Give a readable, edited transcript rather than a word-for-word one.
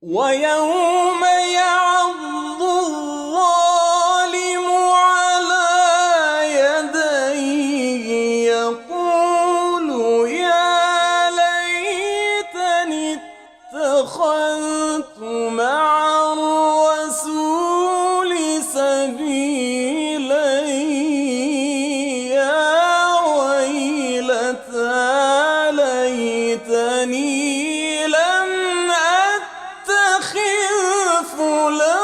ويوم يعض الظالم على يديه يقول يا ليتني اتخذت مع الرسول سبيلا يا ويلتى ليتني لم أتخذ فلانا